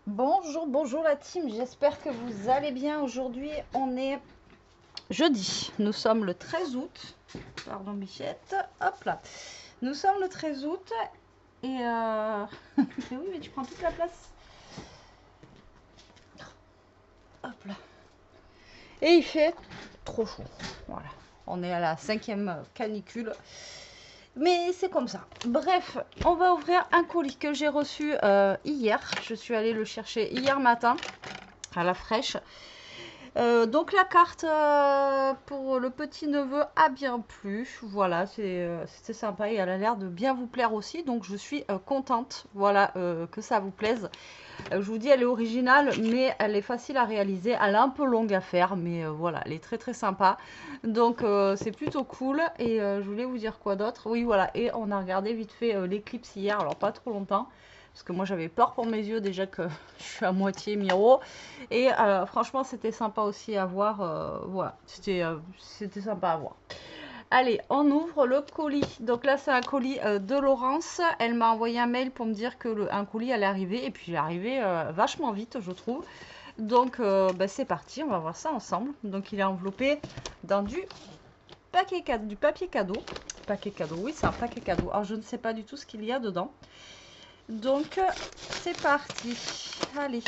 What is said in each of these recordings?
Bonjour, bonjour la team, j'espère que vous allez bien. Aujourd'hui, on est jeudi, nous sommes le 13 août. Pardon Bichette, hop là. Nous sommes le 13 août et mais oui, mais tu prends toute la place. Hop là. Et il fait trop chaud. Voilà, on est à la 5e canicule. Mais c'est comme ça. Bref, on va ouvrir un colis que j'ai reçu hier. Je suis allée le chercher hier matin à la fraîche. Donc la carte pour le petit neveu a bien plu. Voilà, c'était sympa et elle a l'air de bien vous plaire aussi. Donc je suis contente, voilà, que ça vous plaise. Je vous dis, elle est originale, mais elle est facile à réaliser. Elle est un peu longue à faire, mais voilà, elle est très très sympa. Donc c'est plutôt cool. Et je voulais vous dire quoi d'autre? Oui, voilà, et on a regardé vite fait l'éclipse hier, alors pas trop longtemps. Parce que moi j'avais peur pour mes yeux déjà que je suis à moitié miro. Et franchement c'était sympa aussi à voir. Voilà, c'était sympa à voir. Allez, on ouvre le colis. Donc là, c'est un colis de Laurence. Elle m'a envoyé un mail pour me dire que un colis allait arriver. Et puis, il est arrivé vachement vite, je trouve. Donc, bah, c'est parti. On va voir ça ensemble. Donc, il est enveloppé dans du papier cadeau. Paquet cadeau, oui, c'est un paquet cadeau. Alors, je ne sais pas du tout ce qu'il y a dedans. Donc, c'est parti. Allez.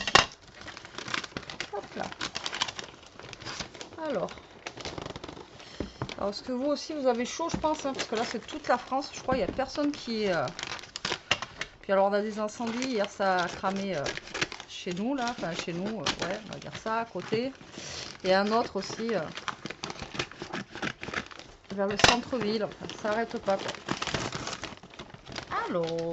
Hop là. Alors, est-ce que vous aussi, vous avez chaud, je pense, hein, parce que là, c'est toute la France. Je crois qu'il n'y a personne qui est... Puis alors, on a des incendies. Hier, ça a cramé chez nous, là. Enfin, chez nous, ouais, on va dire ça, à côté. Et un autre aussi, vers le centre-ville. Enfin, ça n'arrête pas, quoi. Alors...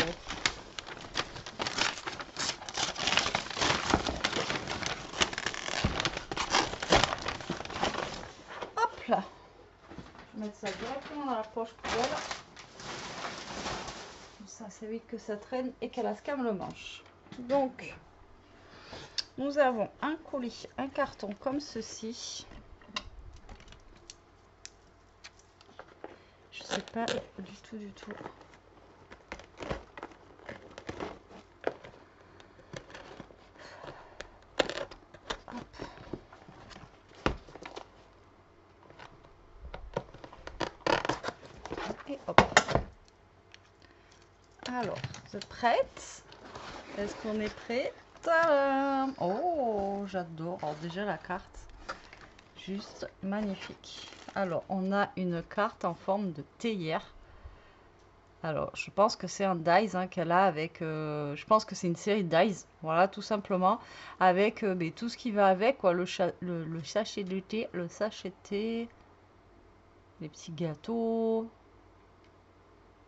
Hop là. Je vais mettre ça directement dans la poche poubelle. Comme ça, c'est vite que ça traîne et qu'elle a se calme le manche. Donc, nous avons un colis, un carton comme ceci. Je sais pas du tout. Hop. Et hop. Alors, vous êtes prête? Est-ce qu'on est prêt? Tadam! Oh, j'adore. Alors déjà la carte, juste magnifique. Alors, on a une carte en forme de théière. Alors, je pense que c'est un dice hein, qu'elle a avec... je pense que c'est une série dice, voilà, tout simplement. Avec mais tout ce qui va avec, quoi. Le sachet de thé, le sachet de thé, les petits gâteaux.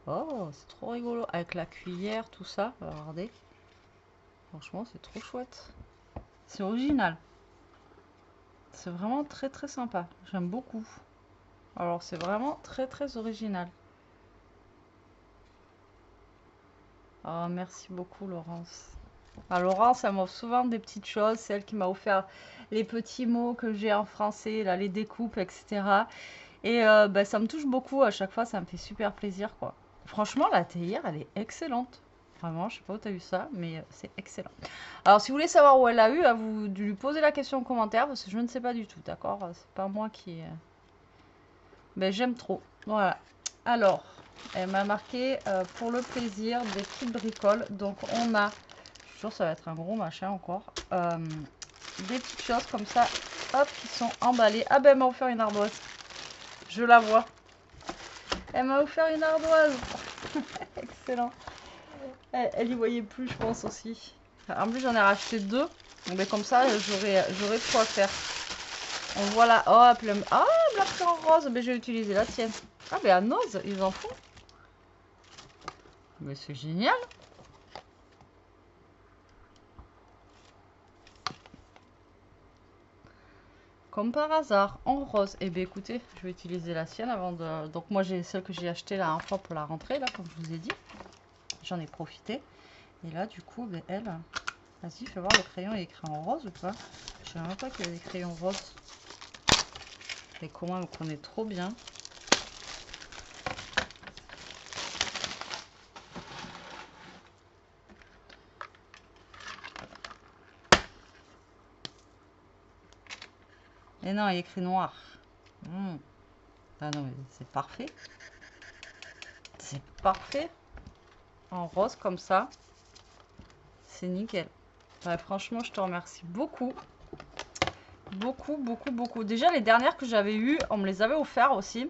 Oh, c'est trop rigolo. Avec la cuillère, tout ça. Regardez. Franchement, c'est trop chouette. C'est original. C'est vraiment très très sympa. J'aime beaucoup. Alors, c'est vraiment très très original. Oh, merci beaucoup, Laurence. Ah, Laurence, elle m'offre souvent des petites choses. C'est elle qui m'a offert les petits mots que j'ai en français, là, les découpes, etc. Et bah, ça me touche beaucoup. À chaque fois, ça me fait super plaisir, quoi. Franchement, la théière, elle est excellente. Vraiment, je sais pas où tu as eu ça, mais c'est excellent. Alors, si vous voulez savoir où elle l'a eu, à vous de lui poser la question en commentaire, parce que je ne sais pas du tout, d'accord? C'est pas moi qui... Ben, j'aime trop. Voilà. Alors, elle m'a marqué pour le plaisir des petites bricoles. Donc, on a... Je suis sûre que ça va être un gros machin encore. Des petites choses comme ça, hop, qui sont emballées. Ah ben, elle m'a offert une ardoise. Je la vois. Elle m'a offert une ardoise. Excellent. Elle y voyait plus, je pense aussi. En plus, j'en ai racheté deux. Mais comme ça, j'aurai de quoi faire. On voit là. Oh, elle me l'a pris en rose. Mais j'ai utilisé la tienne. Ah, mais à Noz, ils en font. Mais c'est génial. Comme par hasard, en rose. Eh bien, écoutez, je vais utiliser la sienne avant de... Donc, moi, j'ai celle que j'ai achetée la dernière fois pour la rentrée, là, comme je vous ai dit. J'en ai profité. Et là, du coup, ben, elle... Vas-y, fais voir, le crayon est écrit en rose ou pas? Je ne savais même pas qu'il y avait des crayons roses. Et comment elle me connaît trop bien. Et non, il y a écrit noir. Ah non, mais c'est parfait. C'est parfait. En rose comme ça. C'est nickel. Ouais, franchement, je te remercie beaucoup. Beaucoup, beaucoup, beaucoup. Déjà, les dernières que j'avais eues, on me les avait offertes aussi.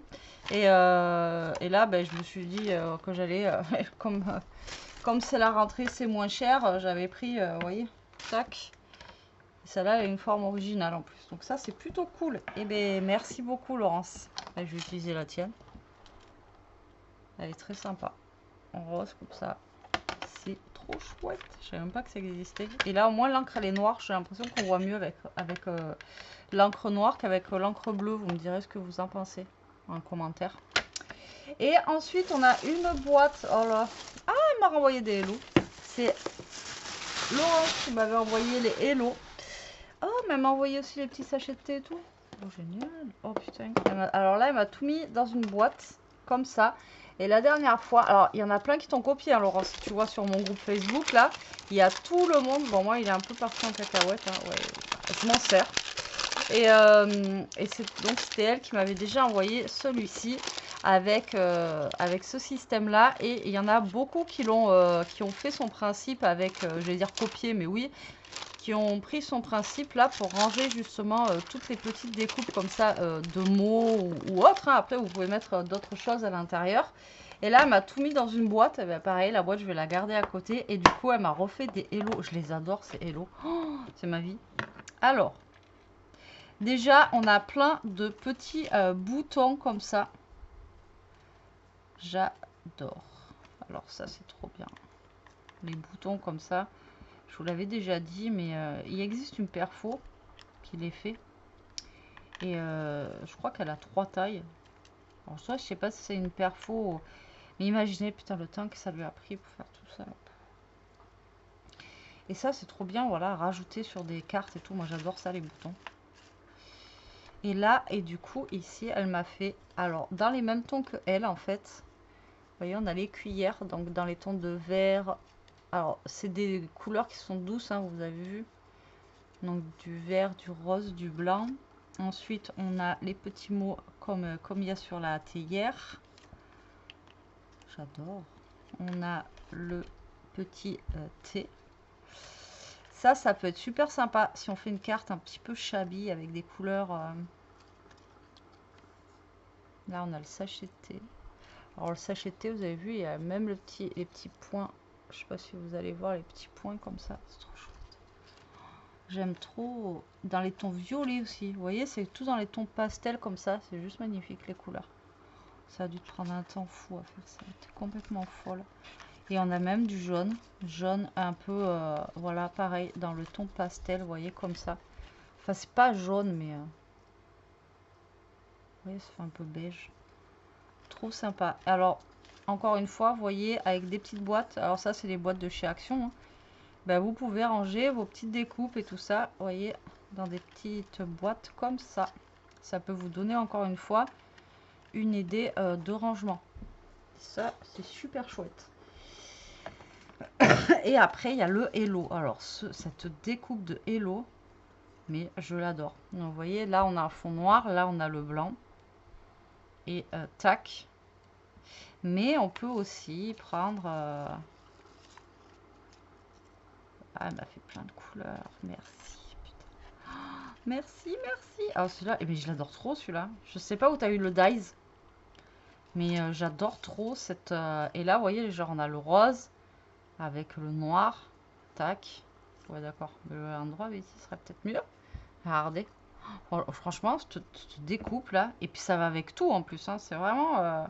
Et là, ben, je me suis dit que j'allais, comme c'est la rentrée, c'est moins cher, j'avais pris, vous voyez, tac. Celle-là, elle a une forme originale en plus. Donc ça, c'est plutôt cool. Et ben, merci beaucoup, Laurence. Ben, je vais utiliser la tienne. Elle est très sympa. En rose, comme ça. C'est trop chouette. Je savais même pas que ça existait. Et là, au moins, l'encre, elle est noire. J'ai l'impression qu'on voit mieux avec l'encre noire qu'avec l'encre bleue. Vous me direz ce que vous en pensez en commentaire. Et ensuite, on a une boîte. Oh là. Ah, elle m'a renvoyé des Hello. C'est Laurence qui m'avait envoyé les Hello. Oh, mais elle m'a envoyé aussi les petits sachets de thé et tout. Oh, génial. Oh, putain. Alors là, elle m'a tout mis dans une boîte, comme ça. Et la dernière fois, alors, il y en a plein qui t'ont copié, hein, Laurence. Si tu vois sur mon groupe Facebook, là, il y a tout le monde. Bon, moi, il est un peu parti en cacahuète. Hein, ouais, je m'en sers. Et donc, c'était elle qui m'avait déjà envoyé celui-ci avec ce système-là. Et il y en a beaucoup qui ont fait son principe avec, je vais dire copier, mais oui, qui ont pris son principe là pour ranger justement toutes les petites découpes comme ça de mots ou autres. Hein. Après, vous pouvez mettre d'autres choses à l'intérieur. Et là, elle m'a tout mis dans une boîte. Et bien, pareil, la boîte, je vais la garder à côté. Et du coup, elle m'a refait des Hello. Je les adore, ces Hello. Oh, c'est ma vie. Alors, déjà, on a plein de petits boutons comme ça. J'adore. Alors ça, c'est trop bien. Les boutons comme ça. Je vous l'avais déjà dit, mais il existe une perfo qui les fait. Et je crois qu'elle a 3 tailles. Alors ça, je sais pas si c'est une perfo. Mais imaginez, putain, le temps que ça lui a pris pour faire tout ça. Et ça, c'est trop bien, voilà, rajouter sur des cartes et tout. Moi, j'adore ça, les boutons. Et là, et du coup, ici, elle m'a fait... Alors, dans les mêmes tons que elle, en fait. Vous voyez, on a les cuillères. Donc, dans les tons de vert. Alors, c'est des couleurs qui sont douces, hein, vous avez vu. Donc, du vert, du rose, du blanc. Ensuite, on a les petits mots comme il y a sur la théière. J'adore. On a le petit thé. Ça peut être super sympa si on fait une carte un petit peu shabby avec des couleurs. Là, on a le sachet de thé. Alors, le sachet de thé, vous avez vu, il y a même les petits points. Je sais pas si vous allez voir les petits points comme ça. C'est trop chouette. J'aime trop. Dans les tons violets aussi. Vous voyez, c'est tout dans les tons pastels comme ça. C'est juste magnifique les couleurs. Ça a dû te prendre un temps fou à faire ça. T'es complètement folle. Et on a même du jaune. Jaune un peu, voilà, pareil, dans le ton pastel, vous voyez, comme ça. Enfin, c'est pas jaune, mais... vous voyez, ça fait un peu beige. Trop sympa. Alors, encore une fois, vous voyez, avec des petites boîtes. Alors ça, c'est les boîtes de chez Action. Hein. Ben, vous pouvez ranger vos petites découpes et tout ça, vous voyez, dans des petites boîtes comme ça. Ça peut vous donner, encore une fois, une idée de rangement. Ça, c'est super chouette. Et après, il y a le Hello. Alors, cette découpe de Hello, mais je l'adore. Donc, vous voyez, là, on a un fond noir. Là, on a le blanc. Et tac. Mais on peut aussi prendre... Ah, elle m'a fait plein de couleurs. Merci. Putain. Oh, merci, merci. Ah, celui-là, eh bien, je l'adore trop, celui-là. Je sais pas où tu as eu le Dies. Mais j'adore trop cette... Et là, vous voyez, genre, on a le rose avec le noir. Tac. Ouais, d'accord. L'endroit ici serait peut-être mieux. Regardez. Oh, franchement, cette découpe là. Et puis ça va avec tout en plus. Hein. C'est vraiment...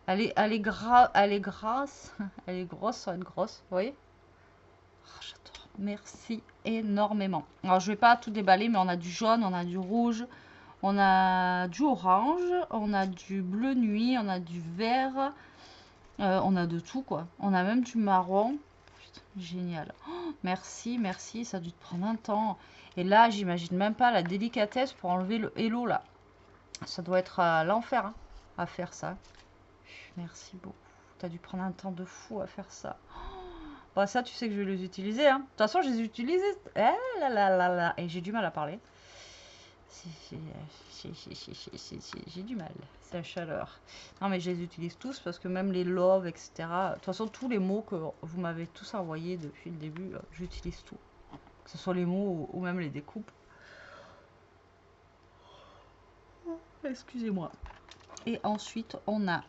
elle est grasse. Elle est grosse sans être grosse. Vous voyez? Oh, j'adore. Merci énormément. Alors, je vais pas tout déballer, mais on a du jaune, on a du rouge. On a du orange, on a du bleu nuit, on a du vert, on a de tout quoi. On a même du marron. Putain, génial. Oh, merci, merci, ça a dû te prendre un temps. Et là, j'imagine même pas la délicatesse pour enlever le Hello là. Ça doit être à l'enfer hein, à faire ça. Merci beaucoup. T'as dû prendre un temps de fou à faire ça. Bon, ça, tu sais que je vais les utiliser. Hein. De toute façon, je les utilise. Eh là là là là. Et j'ai du mal à parler. J'ai du mal, c'est la chaleur. Non mais je les utilise tous parce que même les love, etc. De toute façon, tous les mots que vous m'avez tous envoyés depuis le début, j'utilise tout. Que ce soit les mots ou même les découpes. Excusez-moi. Et ensuite, on a,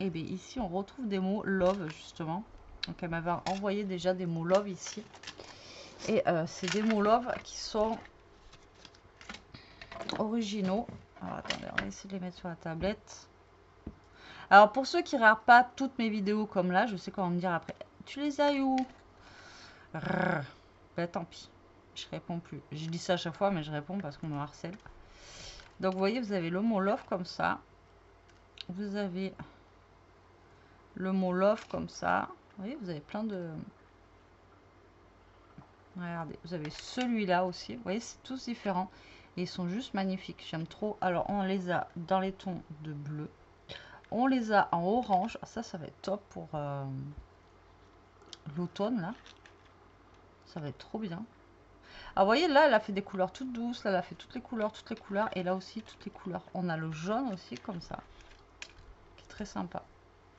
et bien ici, on retrouve des mots love, justement. Donc, elle m'avait envoyé déjà des mots love ici. Et c'est des mots love qui sont originaux. Alors, attendez, on va essayer de les mettre sur la tablette. Alors, pour ceux qui ne regardent pas toutes mes vidéos comme là, je sais qu'on va me dire après, tu les as où? Ben, tant pis, je réponds plus. Je dis ça à chaque fois, mais je réponds parce qu'on me harcèle. Donc, vous voyez, vous avez le mot love comme ça. Vous avez le mot love comme ça. Vous voyez, vous avez plein de... Regardez, vous avez celui-là aussi. Vous voyez, c'est tous différents. Et ils sont juste magnifiques. J'aime trop. Alors, on les a dans les tons de bleu. On les a en orange. Ça va être top pour l'automne, là. Ça va être trop bien. Alors, vous voyez, là, elle a fait des couleurs toutes douces. Là, elle a fait toutes les couleurs. Et là aussi, toutes les couleurs. On a le jaune aussi, comme ça. Qui est très sympa.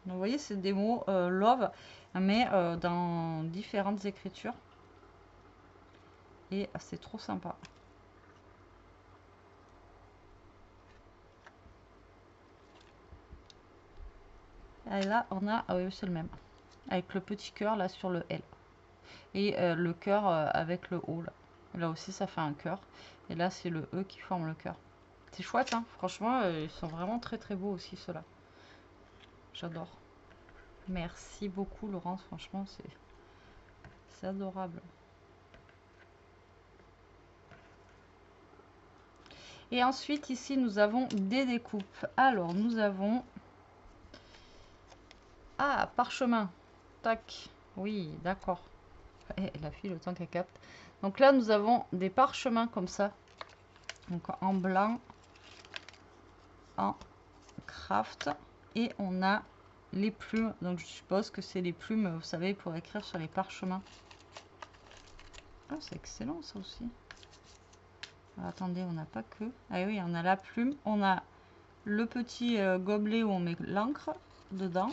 Donc, vous voyez, c'est des mots love, mais dans différentes écritures. Et c'est trop sympa. Et là, on a... Ah oui, c'est le même. Avec le petit cœur, là, sur le L. Et le cœur avec le O, là. Là aussi, ça fait un cœur. Et là, c'est le E qui forme le cœur. C'est chouette, hein. Franchement, ils sont vraiment très, très beaux aussi, ceux-là. J'adore. Merci beaucoup, Laurence. Franchement, c'est adorable. Et ensuite, ici, nous avons des découpes. Alors, nous avons... Ah, parchemin. Tac. Oui, d'accord. La fille, le temps qu'elle capte. Donc là, nous avons des parchemins comme ça. Donc en blanc, en craft. Et on a les plumes. Donc je suppose que c'est les plumes, vous savez, pour écrire sur les parchemins. Ah, c'est excellent ça aussi. Alors, attendez, on n'a pas que... Ah oui, on a la plume. On a le petit gobelet où on met l'encre dedans.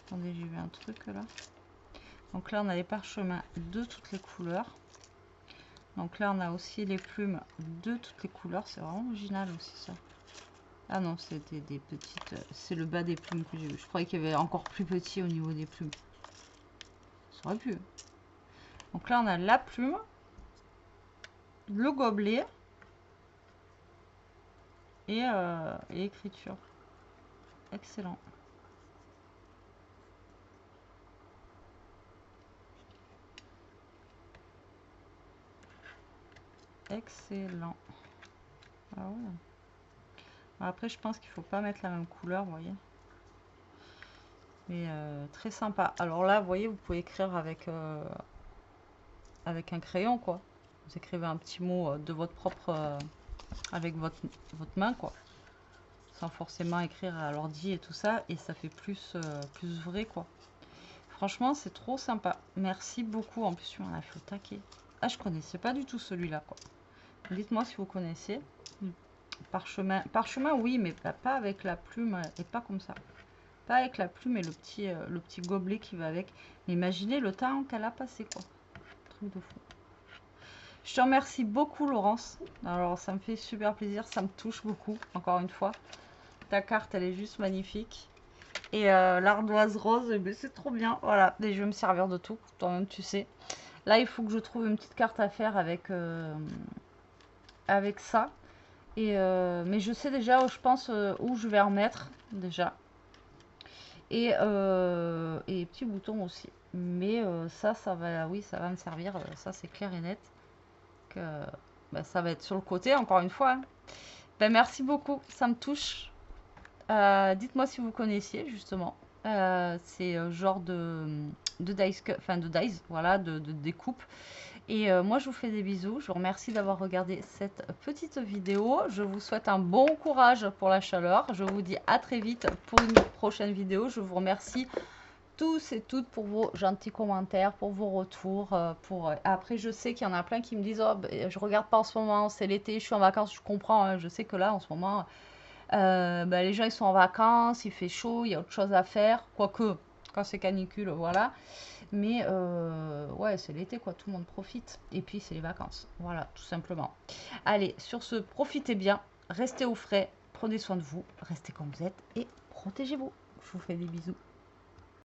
Attendez, j'ai vu un truc là. Donc là, on a les parchemins de toutes les couleurs. Donc là, on a aussi les plumes de toutes les couleurs. C'est vraiment original aussi ça. Ah non, c'était des petites... C'est le bas des plumes que j'ai vu. Je croyais qu'il y avait encore plus petit au niveau des plumes. Ça aurait pu. Donc là, on a la plume, le gobelet et écriture. Excellent. Excellent. Ah ouais. Après, je pense qu'il faut pas mettre la même couleur, vous voyez. Mais très sympa. Alors là, vous voyez, vous pouvez écrire avec un crayon, quoi. Vous écrivez un petit mot de votre propre... avec votre main, quoi. Sans forcément écrire à l'ordi et tout ça. Et ça fait plus vrai, quoi. Franchement, c'est trop sympa. Merci beaucoup. En plus, tu m'en as fait au taquet. Ah, je connaissais pas du tout celui-là, quoi. Dites-moi si vous connaissez. Parchemin, oui, mais pas avec la plume et pas comme ça. Pas avec la plume et le petit gobelet qui va avec. Mais imaginez le temps qu'elle a passé, quoi. Truc de fou. Je te remercie beaucoup, Laurence. Alors, ça me fait super plaisir. Ça me touche beaucoup, encore une fois. Ta carte, elle est juste magnifique. Et l'ardoise rose, c'est trop bien. Voilà, et je vais me servir de tout. Toi-même, tu sais. Là, il faut que je trouve une petite carte à faire avec ça. Et, mais je sais déjà, je pense, où je vais en mettre, déjà. Et petits boutons aussi. Mais ça va, oui, ça va me servir. Ça, c'est clair et net. Que bah, ça va être sur le côté, encore une fois. Hein. Ben, merci beaucoup, ça me touche. Dites-moi si vous connaissiez, justement. C'est genre de dice, enfin de dice, voilà, de découpe. Et moi, je vous fais des bisous. Je vous remercie d'avoir regardé cette petite vidéo. Je vous souhaite un bon courage pour la chaleur. Je vous dis à très vite pour une prochaine vidéo. Je vous remercie tous et toutes pour vos gentils commentaires, pour vos retours. Après, je sais qu'il y en a plein qui me disent oh, ben, je regarde pas en ce moment, c'est l'été, je suis en vacances. Je comprends, hein, je sais que là, en ce moment, ben, les gens ils sont en vacances, il fait chaud, il y a autre chose à faire. Quoique, quand c'est canicule, voilà. Mais ouais, c'est l'été, quoi. Tout le monde profite. Et puis, c'est les vacances. Voilà, tout simplement. Allez, sur ce, profitez bien. Restez au frais. Prenez soin de vous. Restez comme vous êtes. Et protégez-vous. Je vous fais des bisous.